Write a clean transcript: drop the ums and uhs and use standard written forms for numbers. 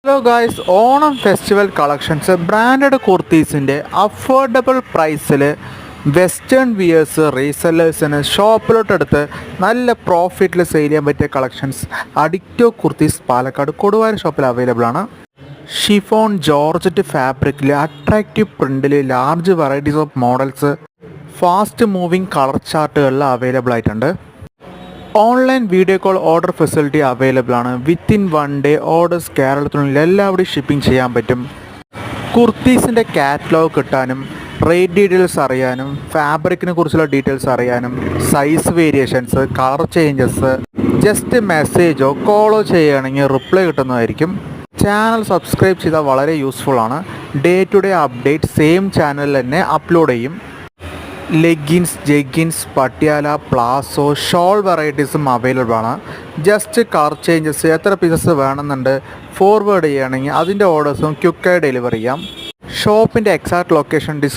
Hello guys, Onam festival collections branded കുർത്തീസിൻ്റെ affordable പ്രൈസിൽ western wears റീസെല്ലേഴ്സിന് ഷോപ്പിലോട്ടെടുത്ത് നല്ല പ്രോഫിറ്റിൽ സെയിൽ ചെയ്യാൻ പറ്റിയ കളക്ഷൻസ് അഡിക്റ്റോ കുർത്തീസ് പാലക്കാട് കൊടുവായൂർ ഷോപ്പിൽ അവൈലബിൾ ആണ്. ഷിഫോൺ ജോർജറ്റ് ഫാബ്രിക്കിൽ അട്രാക്റ്റീവ് പ്രിൻറ്റിൽ large varieties of models fast moving colour ചാർട്ടുകളിൽ അവൈലബിൾ ആയിട്ടുണ്ട്. Online video call order facility available ആണ്. വിത്തിൻ 1 ഡേ ഓർഡേഴ്സ് കേരളത്തിനുള്ളിൽ എല്ലാവിടെയും ഷിപ്പിംഗ് ചെയ്യാൻ പറ്റും. കുർത്തീസിൻ്റെ കാറ്റലോഗ് കിട്ടാനും റേറ്റ് ഡീറ്റെയിൽസ് അറിയാനും ഫാബ്രിക്കിനെ കുറിച്ചുള്ള ഡീറ്റെയിൽസ് അറിയാനും size variations colour changes just മെസ്സേജോ കോളോ ചെയ്യുകയാണെങ്കിൽ റിപ്ലൈ കിട്ടുന്നതായിരിക്കും. ചാനൽ സബ്സ്ക്രൈബ് ചെയ്താൽ വളരെ യൂസ്ഫുൾ ആണ്. Day to day update same ചാനലിൽ തന്നെ അപ്ലോഡ് ചെയ്യും. Leggings, jeggings, Patiala, palazzo, shawl വെറൈറ്റീസും അവൈലബിൾ ആണ്. ജസ്റ്റ് കളർ ചേഞ്ചസ് എത്ര പീസസ് വേണമെന്നുണ്ട് ഫോർവേഡ് ചെയ്യുകയാണെങ്കിൽ അതിൻ്റെ ഓർഡേഴ്സും ക്വിക്കായി ഡെലിവർ ചെയ്യാം. ഷോപ്പിൻ്റെ എക്സാക്ട് ലൊക്കേഷൻ